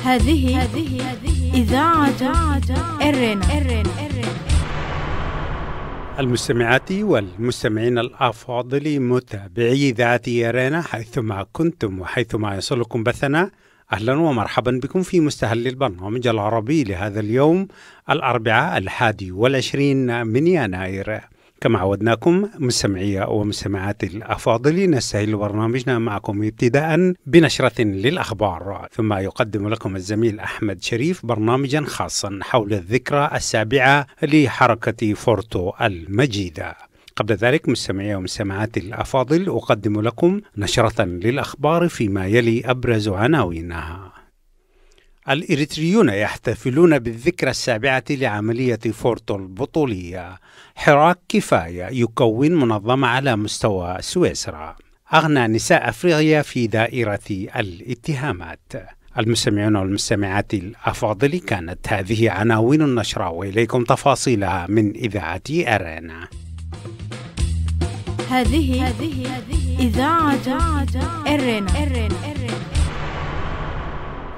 هذه إذاعة إرنا. المستمعات والمستمعين الأفاضل متابعي إذاعة إرنا حيثما كنتم وحيثما يصلكم بثنا، أهلا ومرحبا بكم في مستهل البرنامج العربي لهذا اليوم الأربعاء 21 من يناير. كما عودناكم مستمعي ومستمعات الأفاضل، نستهل برنامجنا معكم ابتداء بنشرة للأخبار، ثم يقدم لكم الزميل أحمد شريف برنامجا خاصا حول الذكرى 7 لحركة فورتو المجيدة. قبل ذلك مستمعي ومستمعات الأفاضل، أقدم لكم نشرة للأخبار فيما يلي أبرز عناوينها. الإريتريون يحتفلون بالذكرى 7 لعملية فورتو البطولية. حراك كفاية يكون منظمة على مستوى سويسرا. أغنى نساء أفريقيا في دائرة الاتهامات. المستمعون والمستمعات الأفاضل، كانت هذه عناوين النشرة وإليكم تفاصيلها من إذاعة أرنا. هذه إذاعة إرنا.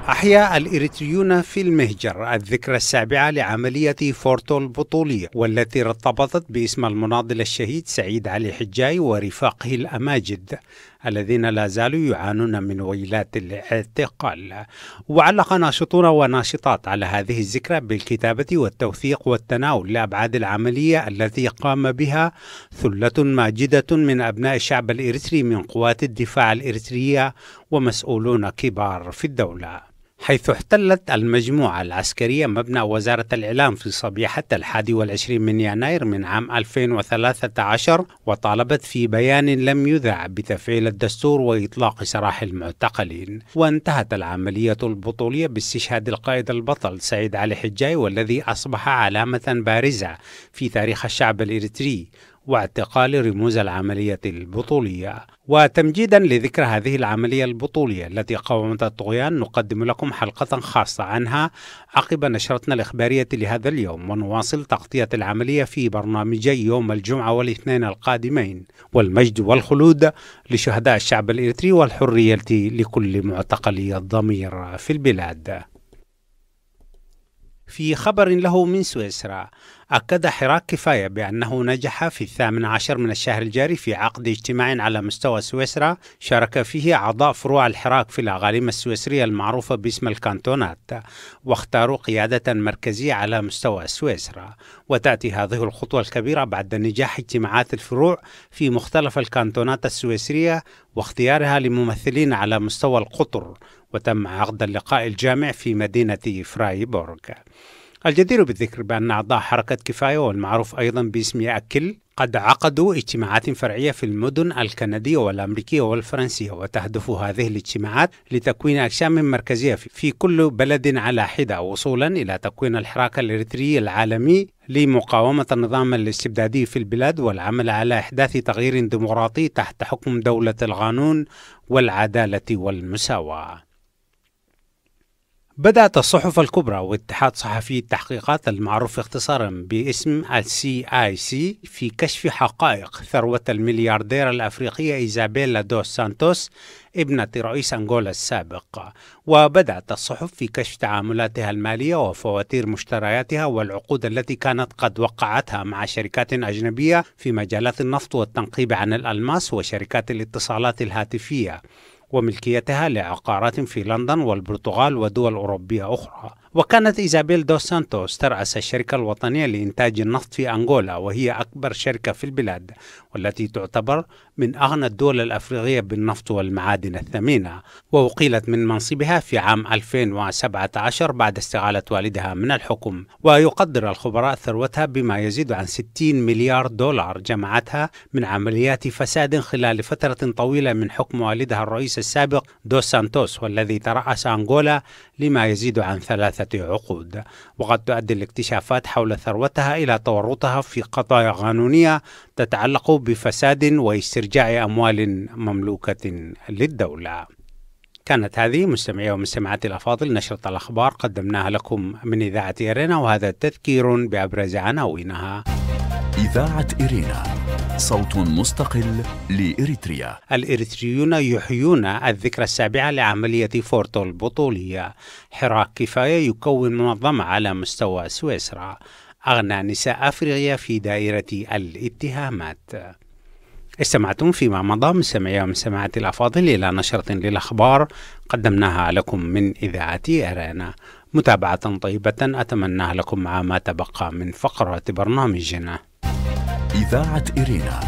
أحيا الإريتريون في المهجر الذكرى 7 لعملية فورتو البطولية، والتي ارتبطت باسم المناضل الشهيد سعيد علي حجاي ورفاقه الأماجد الذين لا زالوا يعانون من ويلات الاعتقال. وعلق ناشطون وناشطات على هذه الذكرى بالكتابة والتوثيق والتناول لأبعاد العملية التي قام بها ثلة ماجدة من أبناء الشعب الإريتري من قوات الدفاع الإريترية ومسؤولون كبار في الدولة، حيث احتلت المجموعة العسكرية مبنى وزارة الإعلام في صبيحة 21 من يناير من عام 2013، وطالبت في بيان لم يذع بتفعيل الدستور وإطلاق سراح المعتقلين. وانتهت العملية البطولية باستشهاد القائد البطل سعيد علي حجاي، والذي أصبح علامة بارزة في تاريخ الشعب الإريتري، واعتقال رموز العملية البطولية. وتمجيدا لذكرى هذه العملية البطولية التي قاومت الطغيان، نقدم لكم حلقة خاصة عنها عقب نشرتنا الإخبارية لهذا اليوم، ونواصل تغطية العملية في برنامجي يوم الجمعة والاثنين القادمين، والمجد والخلود لشهداء الشعب الإريتري والحرية لكل معتقلي الضمير في البلاد. في خبر له من سويسرا، أكد حراك كفاية بأنه نجح في 18 من الشهر الجاري في عقد اجتماع على مستوى سويسرا شارك فيه أعضاء فروع الحراك في الأقاليم السويسرية المعروفة باسم الكانتونات، واختاروا قيادة مركزية على مستوى سويسرا. وتأتي هذه الخطوة الكبيرة بعد نجاح اجتماعات الفروع في مختلف الكانتونات السويسرية واختيارها لممثلين على مستوى القطر، وتم عقد اللقاء الجامع في مدينة فرايبورغ. الجدير بالذكر بأن أعضاء حركة كفاية والمعروف أيضا باسم أكل قد عقدوا اجتماعات فرعية في المدن الكندية والأمريكية والفرنسية، وتهدف هذه الاجتماعات لتكوين أجسام مركزية في كل بلد على حدة، وصولا إلى تكوين الحراك الإريتري العالمي لمقاومة النظام الاستبدادي في البلاد والعمل على إحداث تغيير ديمقراطي تحت حكم دولة القانون والعدالة والمساواة. بدأت الصحف الكبرى واتحاد صحفي التحقيقات المعروف اختصارا باسم CIC في كشف حقائق ثروة الملياردير الأفريقية إيزابيلا دوس سانتوس ابنة رئيس أنغولا السابق. وبدأت الصحف في كشف تعاملاتها المالية وفواتير مشترياتها والعقود التي كانت قد وقعتها مع شركات أجنبية في مجالات النفط والتنقيب عن الألماس وشركات الاتصالات الهاتفية، وملكيتها لعقارات في لندن والبرتغال ودول أوروبية أخرى. وكانت إيزابيل دوس سانتوس ترأس الشركة الوطنية لإنتاج النفط في أنغولا، وهي أكبر شركة في البلاد، والتي تعتبر من أغنى الدول الأفريقية بالنفط والمعادن الثمينة. وأقيلت من منصبها في عام 2017 بعد استقالة والدها من الحكم. ويقدر الخبراء ثروتها بما يزيد عن 60 مليار دولار جمعتها من عمليات فساد خلال فترة طويلة من حكم والدها الرئيس السابق دوس سانتوس، والذي ترأس أنغولا لما يزيد عن 3 عقود. وقد تؤدي الاكتشافات حول ثروتها إلى تورطها في قضايا قانونية تتعلق بفساد واسترجاع أموال مملوكة للدولة. كانت هذه مستمعي ومستمعاتي الأفاضل نشرة الأخبار قدمناها لكم من إذاعة إرنا، وهذا تذكير بأبرز عناوينها. إذاعة إرنا صوت مستقل لإريتريا. الإريتريون يحيون الذكرى السابعة لعملية فورتو البطولية، حراك كفاية يكون منظمة على مستوى سويسرا، أغنى نساء أفريقيا في دائرة الاتهامات. استمعتم فيما مضى مستمعي ومستمعاتي الأفاضل إلى نشرة للأخبار قدمناها لكم من إذاعة أرينا. متابعة طيبة أتمنى لكم مع ما تبقى من فقرة برنامجنا. إذاعة إرينا،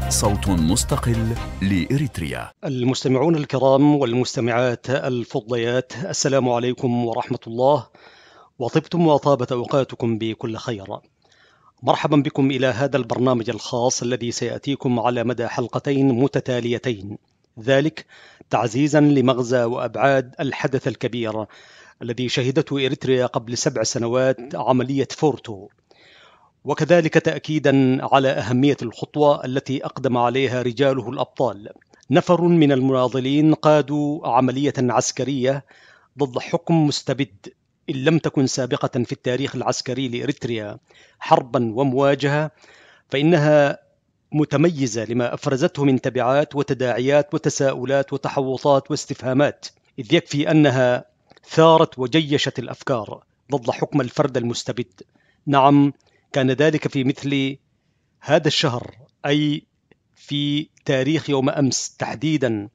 صوت مستقل لإريتريا. المستمعون الكرام والمستمعات الفضليات، السلام عليكم ورحمة الله، وطبتم وطابت أوقاتكم بكل خير. مرحبا بكم إلى هذا البرنامج الخاص الذي سيأتيكم على مدى حلقتين متتاليتين، ذلك تعزيزا لمغزى وأبعاد الحدث الكبير الذي شهدته إريتريا قبل 7 سنوات، عملية فورتو، وكذلك تأكيدا على أهمية الخطوة التي أقدم عليها رجاله الأبطال. نفر من المناضلين قادوا عملية عسكرية ضد حكم مستبد إن لم تكن سابقة في التاريخ العسكري لإريتريا حربا ومواجهة، فإنها متميزة لما أفرزته من تبعات وتداعيات وتساؤلات وتحوطات واستفهامات، إذ يكفي أنها ثارت وجيشت الأفكار ضد حكم الفرد المستبد. نعم، كان ذلك في مثل هذا الشهر، أي في تاريخ يوم أمس تحديدا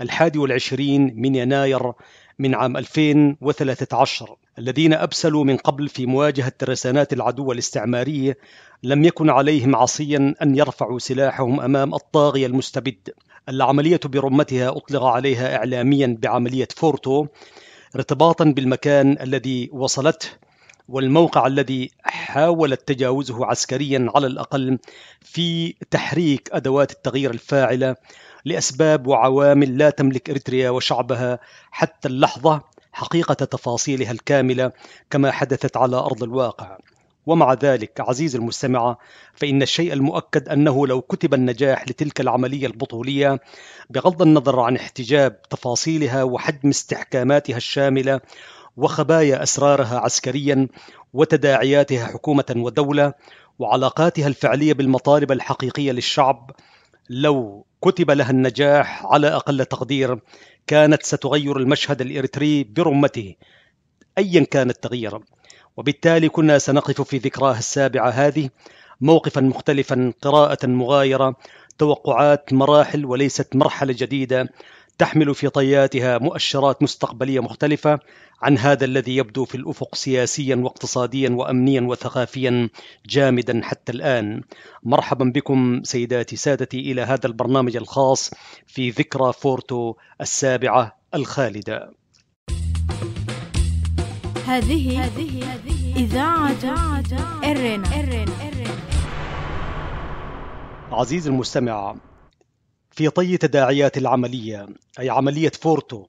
21 من يناير من عام 2013. الذين أبسلوا من قبل في مواجهة ترسانات العدو الاستعماري لم يكن عليهم عصيا أن يرفعوا سلاحهم أمام الطاغية المستبد. العملية برمتها أطلق عليها إعلاميا بعملية فورتو ارتباطا بالمكان الذي وصلته والموقع الذي حاولت تجاوزه عسكريا على الأقل في تحريك أدوات التغيير الفاعلة لأسباب وعوامل لا تملك إريتريا وشعبها حتى اللحظة حقيقة تفاصيلها الكاملة كما حدثت على أرض الواقع. ومع ذلك عزيز المستمع، فإن الشيء المؤكد أنه لو كتب النجاح لتلك العملية البطولية بغض النظر عن احتجاب تفاصيلها وحجم استحكاماتها الشاملة وخبايا أسرارها عسكريا وتداعياتها حكومة ودولة وعلاقاتها الفعلية بالمطالب الحقيقية للشعب، لو كتب لها النجاح على أقل تقدير كانت ستغير المشهد الإريتري برمته أيا كان التغيير، وبالتالي كنا سنقف في ذكراها السابعة هذه موقفا مختلفا، قراءة مغايرة، توقعات مراحل وليست مرحلة جديدة تحمل في طياتها مؤشرات مستقبلية مختلفة عن هذا الذي يبدو في الأفق سياسيا واقتصاديا وأمنيا وثقافيا جامدا حتى الآن. مرحبا بكم سيداتي سادتي إلى هذا البرنامج الخاص في ذكرى فورتو السابعة الخالدة. هذه إذاعة أرينا. عزيز المستمع، في طي تداعيات العملية، أي عملية فورتو،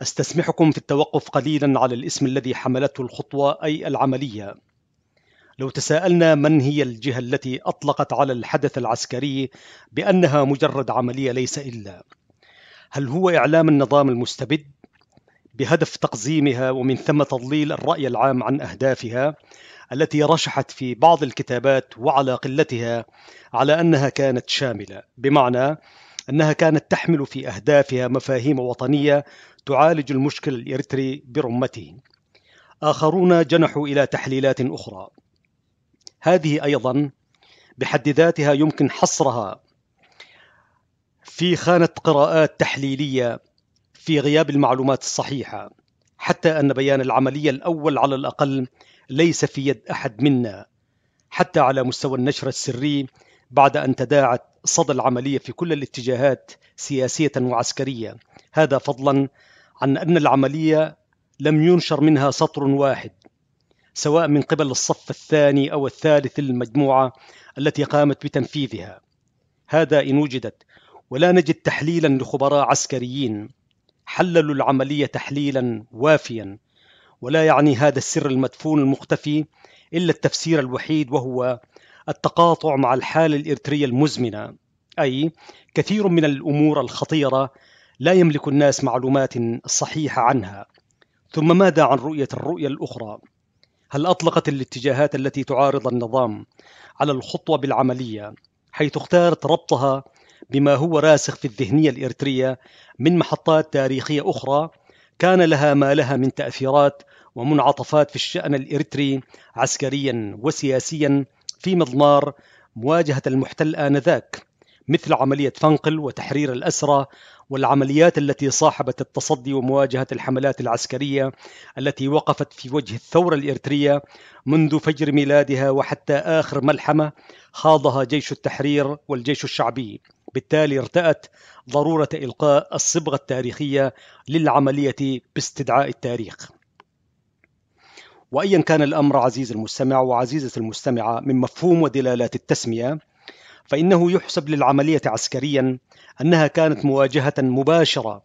أستسمحكم في التوقف قليلا على الاسم الذي حملته الخطوة، أي العملية. لو تساءلنا من هي الجهة التي أطلقت على الحدث العسكري بأنها مجرد عملية ليس إلا، هل هو إعلام النظام المستبد بهدف تقزيمها ومن ثم تضليل الرأي العام عن أهدافها التي رشحت في بعض الكتابات وعلى قلتها على أنها كانت شاملة، بمعنى أنها كانت تحمل في أهدافها مفاهيم وطنية تعالج المشكل الإريتري برمته؟ آخرون جنحوا إلى تحليلات أخرى، هذه أيضا بحد ذاتها يمكن حصرها في خانة قراءات تحليلية في غياب المعلومات الصحيحة، حتى أن بيان العملية الأول على الأقل ليس في يد أحد منا، حتى على مستوى النشر السري، بعد أن تداعت صدى العملية في كل الاتجاهات سياسية وعسكرية، هذا فضلا عن أن العملية لم ينشر منها سطر واحد سواء من قبل الصف الثاني أو الثالث للمجموعة التي قامت بتنفيذها، هذا إن وجدت، ولا نجد تحليلا لخبراء عسكريين حللوا العملية تحليلا وافيا، ولا يعني هذا السر المدفون المختفي إلا التفسير الوحيد، وهو التقاطع مع الحالة الإريترية المزمنة، أي كثير من الأمور الخطيرة لا يملك الناس معلومات صحيحة عنها. ثم ماذا عن الرؤية الأخرى؟ هل أطلقت الاتجاهات التي تعارض النظام على الخطوة بالعملية حيث اختارت ربطها بما هو راسخ في الذهنية الإريترية من محطات تاريخية أخرى كان لها ما لها من تأثيرات ومنعطفات في الشأن الإريتري عسكريا وسياسيا في مضمار مواجهة المحتل آنذاك، مثل عملية فنقل وتحرير الأسرى والعمليات التي صاحبت التصدي ومواجهة الحملات العسكرية التي وقفت في وجه الثورة الإريترية منذ فجر ميلادها وحتى آخر ملحمة خاضها جيش التحرير والجيش الشعبي. بالتالي ارتأت ضرورة إلقاء الصبغة التاريخية للعملية باستدعاء التاريخ. وأيا كان الأمر عزيز المستمع وعزيزة المستمعة من مفهوم ودلالات التسمية، فإنه يحسب للعملية عسكريا أنها كانت مواجهة مباشرة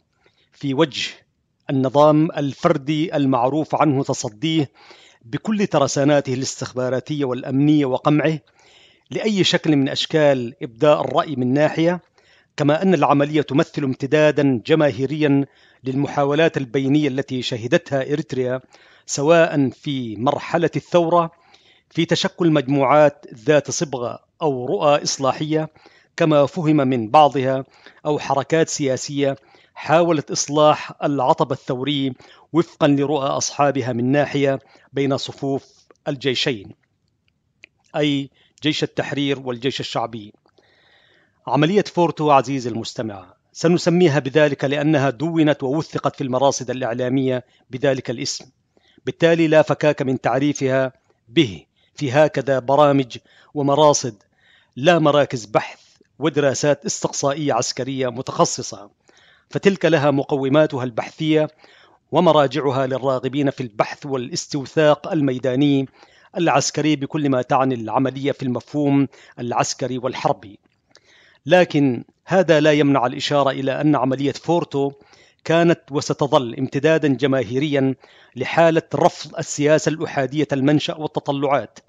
في وجه النظام الفردي المعروف عنه تصديه بكل ترساناته الاستخباراتية والأمنية وقمعه لأي شكل من أشكال إبداء الرأي من ناحية، كما أن العملية تمثل امتدادا جماهيريا للمحاولات البينية التي شهدتها إريتريا سواء في مرحلة الثورة في تشكل مجموعات ذات صبغة أو رؤى إصلاحية كما فهم من بعضها، أو حركات سياسية حاولت إصلاح العطب الثوري وفقا لرؤى أصحابها من ناحية بين صفوف الجيشين، أي جيش التحرير والجيش الشعبي. عملية فورتو عزيز المستمع سنسميها بذلك لأنها دونت ووثقت في المراصد الإعلامية بذلك الاسم، بالتالي لا فكاك من تعريفها به في هكذا برامج ومراصد، لا مراكز بحث ودراسات استقصائية عسكرية متخصصة، فتلك لها مقوماتها البحثية ومراجعها للراغبين في البحث والاستوثاق الميداني العسكري بكل ما تعني العملية في المفهوم العسكري والحربي. لكن هذا لا يمنع الإشارة إلى أن عملية فورتو كانت وستظل امتدادا جماهيريا لحالة رفض السياسة الأحادية المنشأ والتطلعات،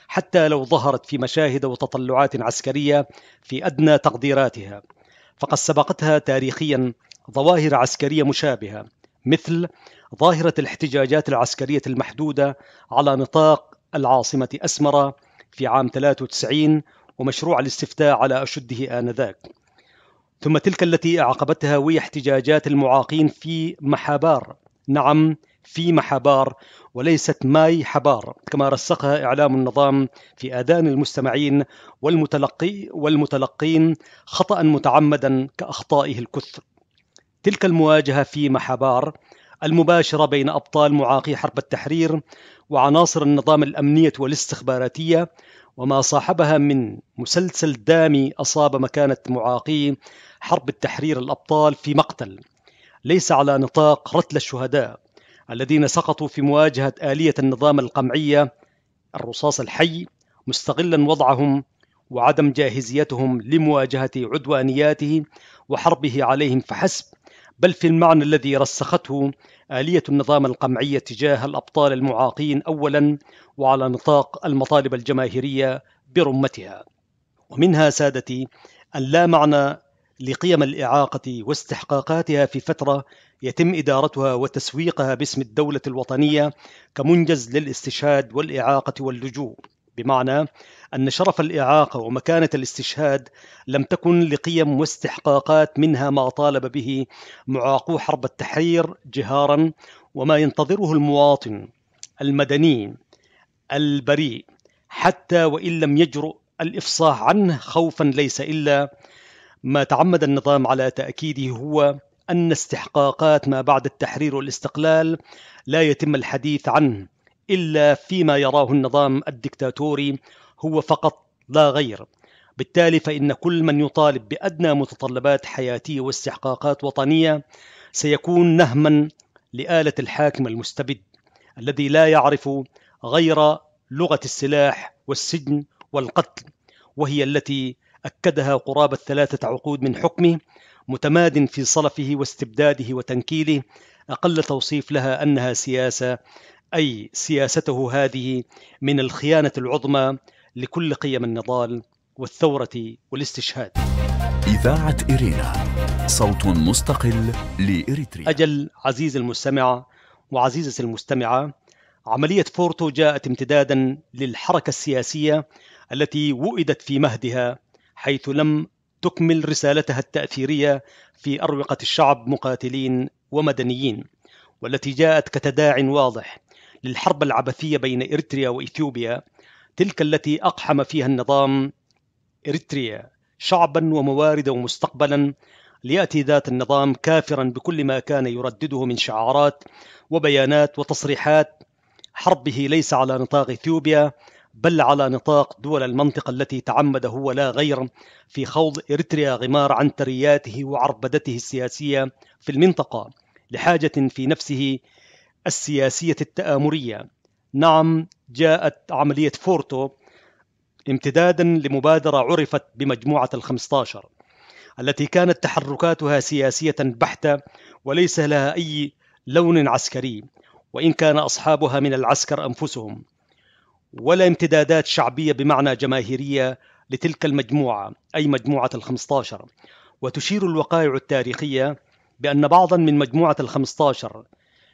حتى لو ظهرت في مشاهد وتطلعات عسكرية في أدنى تقديراتها، فقد سبقتها تاريخيا ظواهر عسكرية مشابهة مثل ظاهرة الاحتجاجات العسكرية المحدودة على نطاق العاصمة أسمرة في عام 93 ومشروع الاستفتاء على أشده آنذاك، ثم تلك التي أعقبتها وهي احتجاجات المعاقين في محابار، نعم في محابار وليست ماي حبار كما رسخها إعلام النظام في آذان المستمعين والمتلقين خطأ متعمدا كأخطائه الكثر. تلك المواجهة في محابار المباشرة بين أبطال معاقي حرب التحرير وعناصر النظام الأمنية والاستخباراتية وما صاحبها من مسلسل دامي أصاب مكانة معاقي حرب التحرير الأبطال في مقتل، ليس على نطاق رتل الشهداء الذين سقطوا في مواجهة آلية النظام القمعية الرصاص الحي، مستغلا وضعهم وعدم جاهزيتهم لمواجهة عدوانياته وحربه عليهم فحسب، بل في المعنى الذي رسخته آلية النظام القمعية تجاه الأبطال المعاقين أولا، وعلى نطاق المطالب الجماهيرية برمتها. ومنها سادتي أن لا معنى لقيم الإعاقة واستحقاقاتها في فترة يتم إدارتها وتسويقها باسم الدولة الوطنية كمنجز للاستشهاد والإعاقة واللجوء، بمعنى أن شرف الإعاقة ومكانة الاستشهاد لم تكن لقيم واستحقاقات منها ما طالب به معاقو حرب التحرير جهارا، وما ينتظره المواطن المدني البريء حتى وإن لم يجرؤ الإفصاح عنه خوفا ليس إلا ما تعمد النظام على تأكيده هو أن استحقاقات ما بعد التحرير والاستقلال لا يتم الحديث عنه إلا فيما يراه النظام الدكتاتوري هو فقط لا غير. بالتالي فإن كل من يطالب بأدنى متطلبات حياتية واستحقاقات وطنية سيكون نهما لآلة الحاكم المستبد الذي لا يعرف غير لغة السلاح والسجن والقتل، وهي التي أكدها قرابة 3 عقود من حكمه، متماد في صلفه واستبداده وتنكيله، أقل توصيف لها أنها سياسة، أي سياسته هذه من الخيانة العظمى لكل قيم النضال والثورة والاستشهاد. إذاعة إرينا، صوت مستقل لإريتريا. أجل عزيز المستمع وعزيزة المستمعة، عملية فورتو جاءت امتدادا للحركة السياسية التي وئدت في مهدها حيث لم تكمل رسالتها التأثيرية في أروقة الشعب مقاتلين ومدنيين، والتي جاءت كتداع واضح للحرب العبثية بين إريتريا وإثيوبيا، تلك التي أقحم فيها النظام إريتريا شعبا وموارد ومستقبلا، ليأتي ذات النظام كافرا بكل ما كان يردده من شعارات وبيانات وتصريحات حربه ليس على نطاق إثيوبيا بل على نطاق دول المنطقة التي تعمد هو لا غير في خوض إريتريا غمار عنترياته وعربدته السياسية في المنطقة لحاجة في نفسه السياسية التآمرية. نعم، جاءت عملية فورتو امتدادا لمبادرة عرفت بمجموعة ال15 التي كانت تحركاتها سياسية بحتة وليس لها أي لون عسكري، وإن كان أصحابها من العسكر أنفسهم، ولا امتدادات شعبية بمعنى جماهيرية لتلك المجموعة أي مجموعة ال15. وتشير الوقائع التاريخية بأن بعضا من مجموعة ال15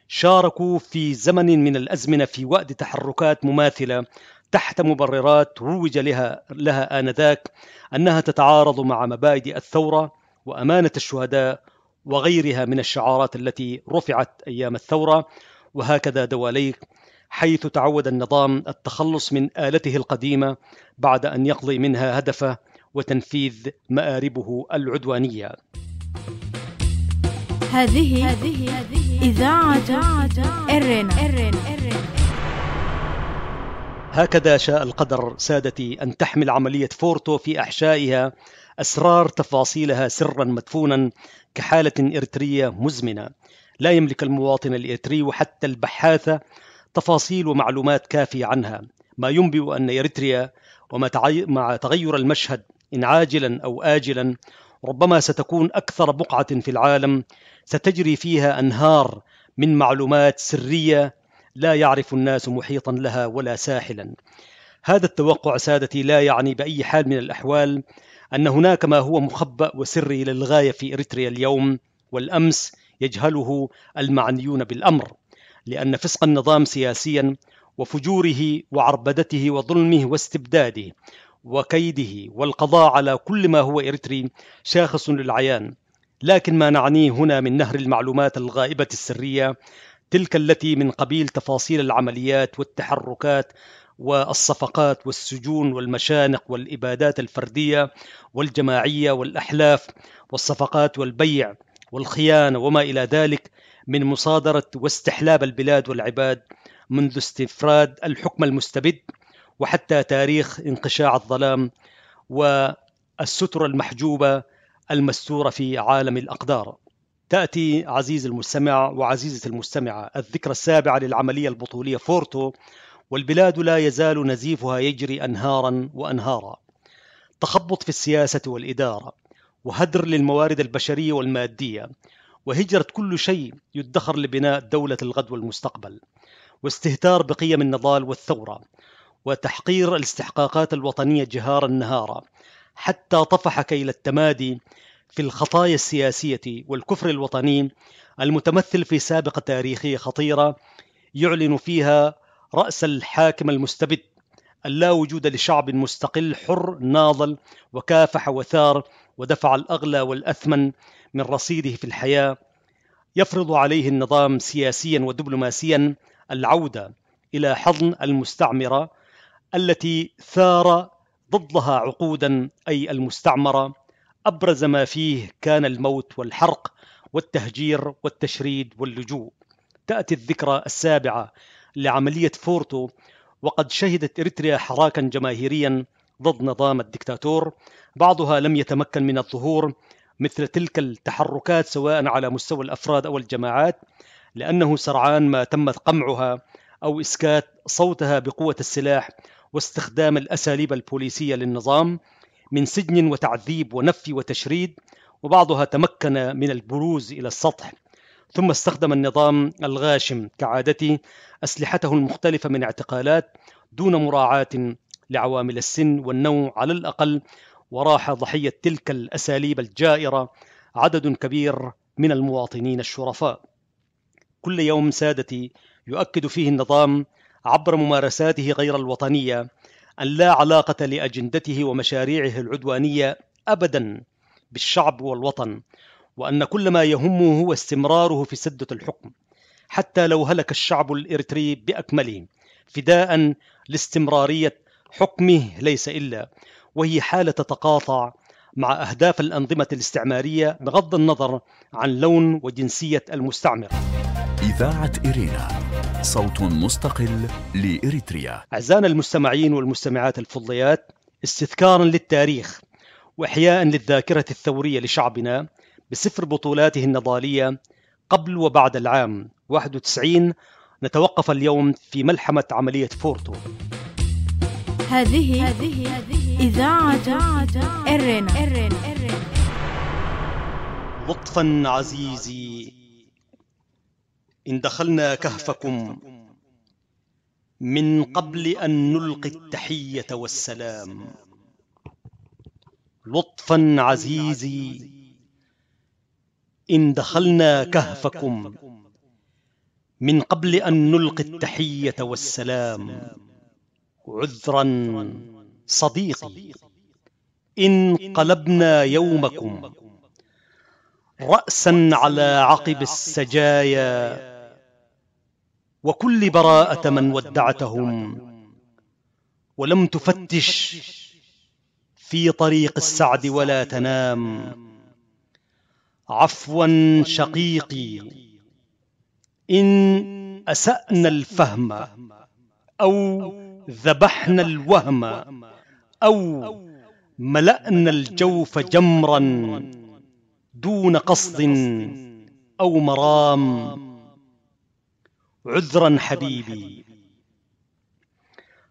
شاركوا في زمن من الأزمنة في وقت تحركات مماثلة تحت مبررات روج لها آنذاك أنها تتعارض مع مبادئ الثورة وأمانة الشهداء وغيرها من الشعارات التي رفعت أيام الثورة. وهكذا دواليك، حيث تعود النظام التخلص من آلته القديمة بعد أن يقضي منها هدفه وتنفيذ مآربه العدوانية. هذه إذاعة إرنا. هكذا شاء القدر سادتي أن تحمل عملية فورتو في أحشائها أسرار تفاصيلها سرا مدفونا كحالة إريترية مزمنة، لا يملك المواطن الإريتري وحتى البحاثة تفاصيل ومعلومات كافية عنها، ما ينبئ أن إريتريا مع تغير المشهد إن عاجلا أو آجلا ربما ستكون أكثر بقعة في العالم ستجري فيها أنهار من معلومات سرية لا يعرف الناس محيطا لها ولا ساحلا. هذا التوقع سادتي لا يعني بأي حال من الأحوال أن هناك ما هو مخبأ وسري للغاية في إريتريا اليوم والأمس يجهله المعنيون بالأمر، لأن فسق النظام سياسيا وفجوره وعربدته وظلمه واستبداده وكيده والقضاء على كل ما هو إريتري شاخص للعيان. لكن ما نعنيه هنا من نهر المعلومات الغائبة السرية، تلك التي من قبيل تفاصيل العمليات والتحركات والصفقات والسجون والمشانق والإبادات الفردية والجماعية والأحلاف والصفقات والبيع والخيانة وما إلى ذلك من مصادرة واستحلاب البلاد والعباد منذ استفراد الحكم المستبد وحتى تاريخ انقشاع الظلام والستر المحجوبة المستورة في عالم الأقدار. تأتي عزيز المستمع وعزيزة المستمعة الذكرى السابعة للعملية البطولية فورتو، والبلاد لا يزال نزيفها يجري أنهارا وأنهارا، تخبط في السياسة والإدارة، وهدر للموارد البشرية والمادية، وهجرة كل شيء يدخر لبناء دولة الغد والمستقبل، واستهتار بقيم النضال والثورة، وتحقير الاستحقاقات الوطنية جهارا نهارا، حتى طفح كيل التمادي في الخطايا السياسية والكفر الوطني المتمثل في سابقة تاريخية خطيرة يعلن فيها رأس الحاكم المستبد اللا وجود لشعب مستقل حر ناضل وكافح وثار ودفع الأغلى والأثمن من رصيده في الحياة، يفرض عليه النظام سياسيا ودبلوماسيا العودة إلى حضن المستعمرة التي ثار ضدها عقودا، أي المستعمرة. أبرز ما فيه كان الموت والحرق والتهجير والتشريد واللجوء. تأتي الذكرى السابعة لعملية فورتو وقد شهدت إريتريا حراكا جماهيريا ضد نظام الدكتاتور، بعضها لم يتمكن من الظهور مثل تلك التحركات سواء على مستوى الأفراد أو الجماعات، لأنه سرعان ما تمت قمعها أو إسكات صوتها بقوة السلاح واستخدام الأساليب البوليسية للنظام من سجن وتعذيب ونفي وتشريد، وبعضها تمكن من البروز إلى السطح. ثم استخدم النظام الغاشم كعادته أسلحته المختلفة من اعتقالات دون مراعاة لعوامل السن والنوع على الأقل، وراح ضحية تلك الأساليب الجائرة عدد كبير من المواطنين الشرفاء. كل يوم سادتي يؤكد فيه النظام عبر ممارساته غير الوطنية أن لا علاقة لأجندته ومشاريعه العدوانية أبدا بالشعب والوطن، وأن كل ما يهمه هو استمراره في سدة الحكم حتى لو هلك الشعب الإريتري بأكمله فداء لاستمرارية حكمه ليس إلا، وهي حالة تتقاطع مع أهداف الأنظمة الاستعمارية بغض النظر عن لون وجنسية المستعمر. إذاعة إرينا، صوت مستقل لإريتريا. أعزائنا المستمعين والمستمعات الفضليات، استذكارا للتاريخ وإحياء للذاكرة الثورية لشعبنا بسفر بطولاته النضالية قبل وبعد العام 91، نتوقف اليوم في ملحمة عملية فورتو. هذه إذاعة إرينا. لطفا عزيزي إن دخلنا كهفكم من قبل أن نلقي التحية والسلام. لطفا عزيزي إن دخلنا كهفكم من قبل أن نلقي التحية والسلام. عذرا صديقي إن قلبنا يومكم رأسا على عقب السجايا، وكل براءة من ودعتهم ولم تفتش في طريق السعد ولا تنام. عفوا شقيقي إن أسأنا الفهم أو ذبحنا الوهم أو ملأنا الجوف جمرا دون قصد أو مرام. عذرا حبيبي،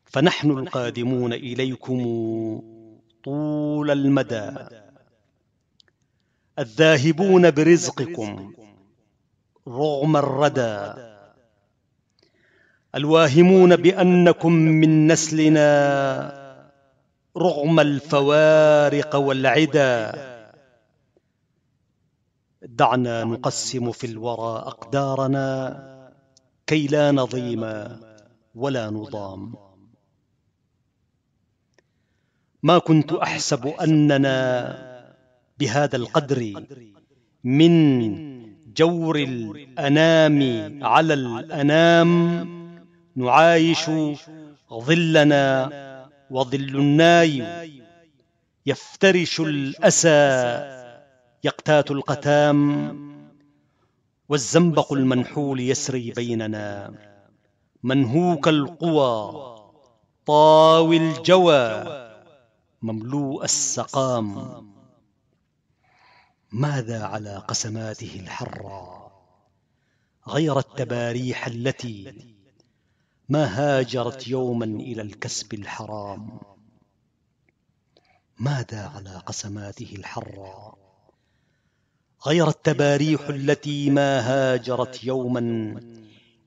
فنحن القادمون إليكم طول المدى، الذاهبون برزقكم رغم الردى، الواهمون بأنكم من نسلنا رغم الفوارق والعدا. دعنا نقسم في الورى أقدارنا كي لا نضيم ولا نضام. ما كنت أحسب أننا بهذا القدر من جور الأنام على الأنام نعايش ظلنا وظل الناي. يفترش الأسى يقتات القتام، والزنبق المنحول يسري بيننا. منهوك القوى طاوي الجوى مملوء السقام. ماذا على قسماته الحرة غير التباريح التي ما هاجرت يوما إلى الكسب الحرام؟ ماذا على قسماته الحرة غير التباريح التي ما هاجرت يوما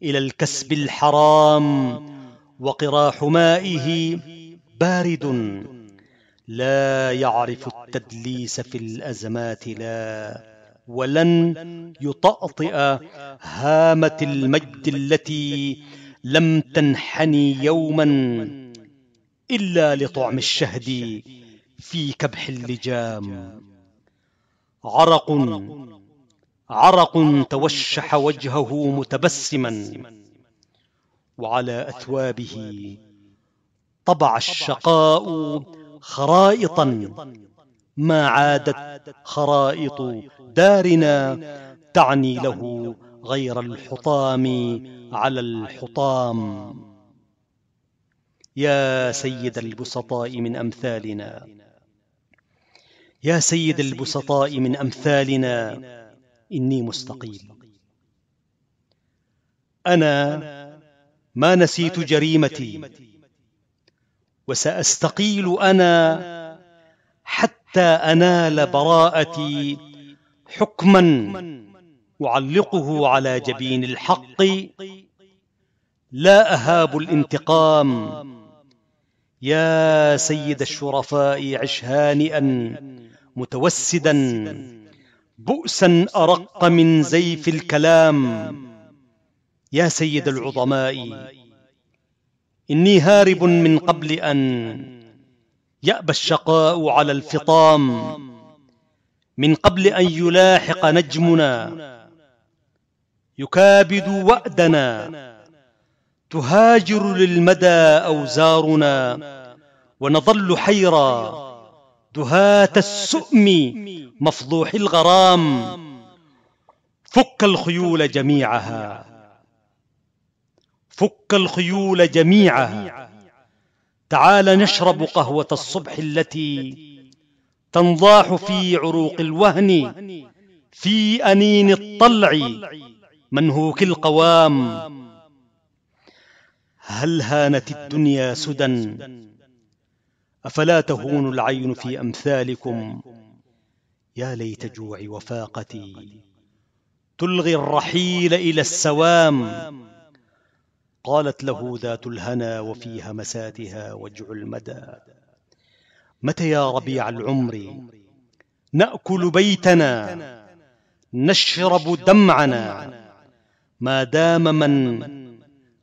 إلى الكسب الحرام؟ وقراح مائه بارد لا يعرف التدليس في الأزمات، لا ولن يطأطئ هامة المجد التي لم تنحني يوما إلا لطعم الشهد في كبح اللجام. عرق توشح وجهه متبسما، وعلى أثوابه طبع الشقاء خرائطا ما عادت خرائط دارنا تعني له غير الحطام على الحطام. يا سيد البسطاء من أمثالنا، يا سيد البسطاء من أمثالنا، إني مستقيل. أنا ما نسيت جريمتي، وسأستقيل أنا حتى أنال براءتي حكما أعلقه على جبين الحق. لا أهاب الانتقام. يا سيد الشرفاء عش هانئا متوسدا، بؤسا أرق من زيف الكلام. يا سيد العظماء إني هارب من قبل أن يأبى الشقاء على الفطام، من قبل أن يلاحق نجمنا يكابد وأدنا، تهاجر للمدى أوزارنا، ونظل حيرى دهاة السؤم مفضوح الغرام. فك الخيول جميعها، فك الخيول جميعها، تعال نشرب قهوة الصبح التي تنضاح في عروق الوهن، في أنين الطلع منهوك القوام. هل هانت الدنيا سدى؟ أفلا تهون العين في أمثالكم؟ يا ليت جوعي وفاقتي تلغي الرحيل إلى السوام. قالت له ذات الهنا وفي همساتها وجع المدى: متى يا ربيع العمر نأكل بيتنا، نشرب دمعنا، ما دام من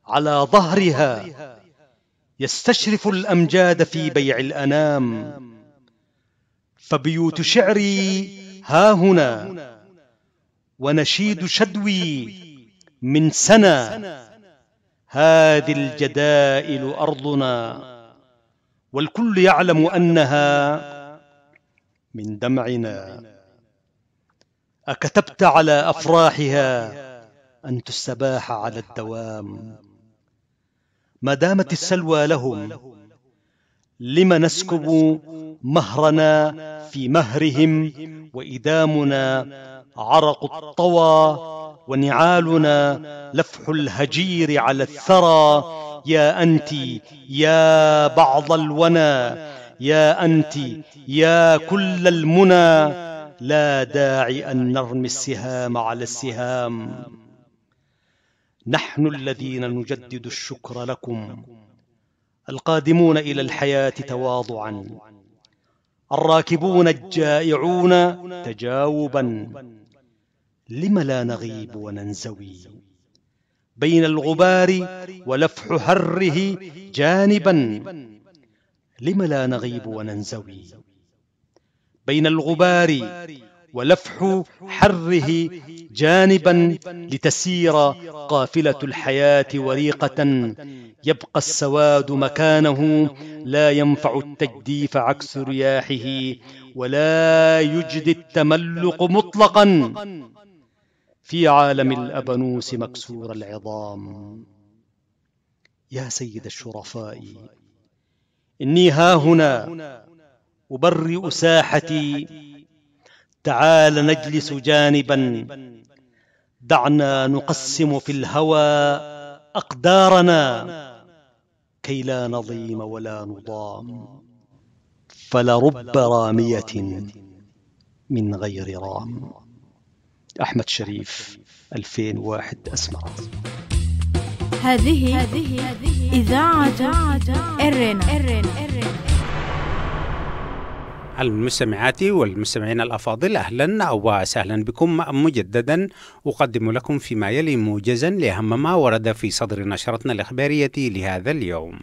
على ظهرها يستشرف الأمجاد في بيع الأنام. فبيوت شعري ها هنا، ونشيد شدوي من سنة، هذه الجدائل أرضنا، والكل يعلم أنها من دمعنا. أكتبت على أفراحها أن تستباح على الدوام؟ ما دامت السلوى لهم لم نسكب مهرنا في مهرهم، وإدامنا عرق الطوى، ونعالنا لفح الهجير على الثرى. يا أنت يا بعض الونى، يا أنت يا كل المنى، لا داعي أن نرمي السهام على السهام. نحن الذين نجدد الشكر لكم، القادمون إلى الحياة تواضعا، الراكبون الجائعون تجاوبا. لم لا نغيب وننزوي بين الغبار ولفح هره جانبا؟ لم لا نغيب وننزوي بين الغبار ولفح حره جانبا، لتسير قافلة الحياة وريقة، يبقى السواد مكانه، لا ينفع التجديف عكس رياحه، ولا يجدي التملق مطلقا في عالم الأبنوس مكسور العظام. يا سيد الشرفاء، إني ها هنا أبرئ ساحتي، تعال نجلس جانبا، دعنا نقسم في الهوى أقدارنا، كي لا نضيم ولا نضام. فلرب رامية من غير رام. أحمد شريف، 2001 أسمرة. هذه إذاعة إرنا. المستمعات والمستمعين الأفاضل، أهلا وسهلا بكم مجددا. أقدم لكم فيما يلي موجزا لأهم ما ورد في صدر نشرتنا الإخبارية لهذا اليوم.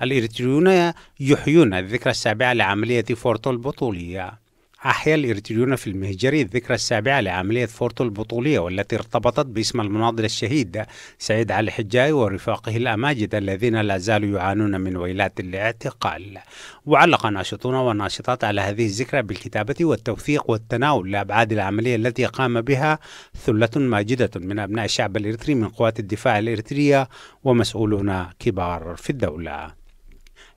الإريتريون يحيون الذكرى السابعة لعملية فورتو البطولية. أحيا الإريتريون في المهجري الذكرى السابعة لعملية فورتو البطولية، والتي ارتبطت باسم المناضل الشهيد سعيد علي حجاي ورفاقه الأماجد الذين لا زالوا يعانون من ويلات الاعتقال. وعلق ناشطون وناشطات على هذه الذكرى بالكتابة والتوثيق والتناول لأبعاد العملية التي قام بها ثلة ماجدة من أبناء الشعب الإريتري من قوات الدفاع الإريترية ومسؤولون كبار في الدولة.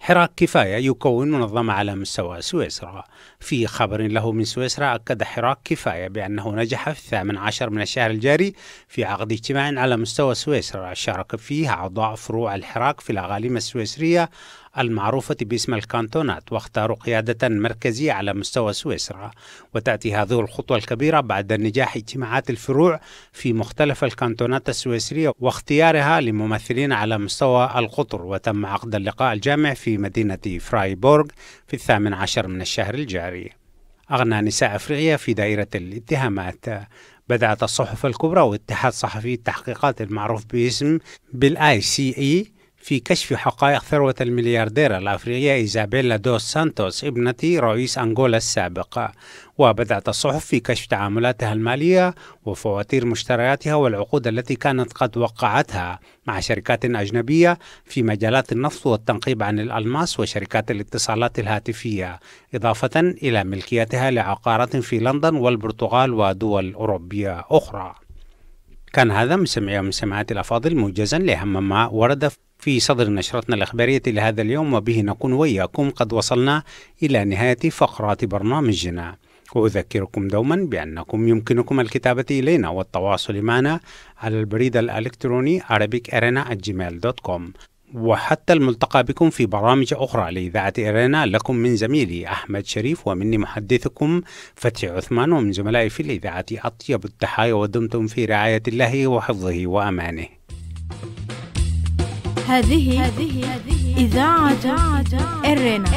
حراك كفاية يكون منظمة على مستوى سويسرا. في خبر له من سويسرا، أكد حراك كفاية بأنه نجح في 18 من الشهر الجاري في عقد اجتماع على مستوى سويسرا شارك فيه أعضاء فروع الحراك في الأقاليم السويسرية المعروفة باسم الكانتونات، واختاروا قيادة مركزية على مستوى سويسرا. وتأتي هذه الخطوة الكبيرة بعد نجاح اجتماعات الفروع في مختلف الكانتونات السويسرية واختيارها لممثلين على مستوى القطر. وتم عقد اللقاء الجامع في مدينة فرايبورغ في 18 من الشهر الجاري. أغنى نساء أفريقيا في دائرة الاتهامات. بدأت الصحف الكبرى واتحاد صحفي التحقيقات المعروف باسم بالICE في كشف حقائق ثروة المليارديرة الأفريقية إيزابيلا دوس سانتوس ابنة رئيس أنغولا السابق. وبدأت الصحف في كشف تعاملاتها المالية وفواتير مشترياتها والعقود التي كانت قد وقعتها مع شركات أجنبية في مجالات النفط والتنقيب عن الألماس وشركات الاتصالات الهاتفية، إضافة إلى ملكيتها لعقارات في لندن والبرتغال ودول أوروبية أخرى. كان هذا مستمعي ومستمعاتي الأفاضل موجزا لأهم ما ورد في صدر نشرتنا الإخبارية لهذا اليوم، وبه نكون وإياكم قد وصلنا إلى نهاية فقرات برنامجنا. وأذكركم دوما بأنكم يمكنكم الكتابة إلينا والتواصل معنا على البريد الإلكتروني arabicirena@gmail.com. وحتى الملتقى بكم في برامج أخرى لإذاعة إيرينا، لكم من زميلي أحمد شريف ومني محدثكم فتحي عثمان ومن زملائي في الإذاعة أطيب التحايا، ودمتم في رعاية الله وحفظه وأمانه. هذه إذاعة إيرينا.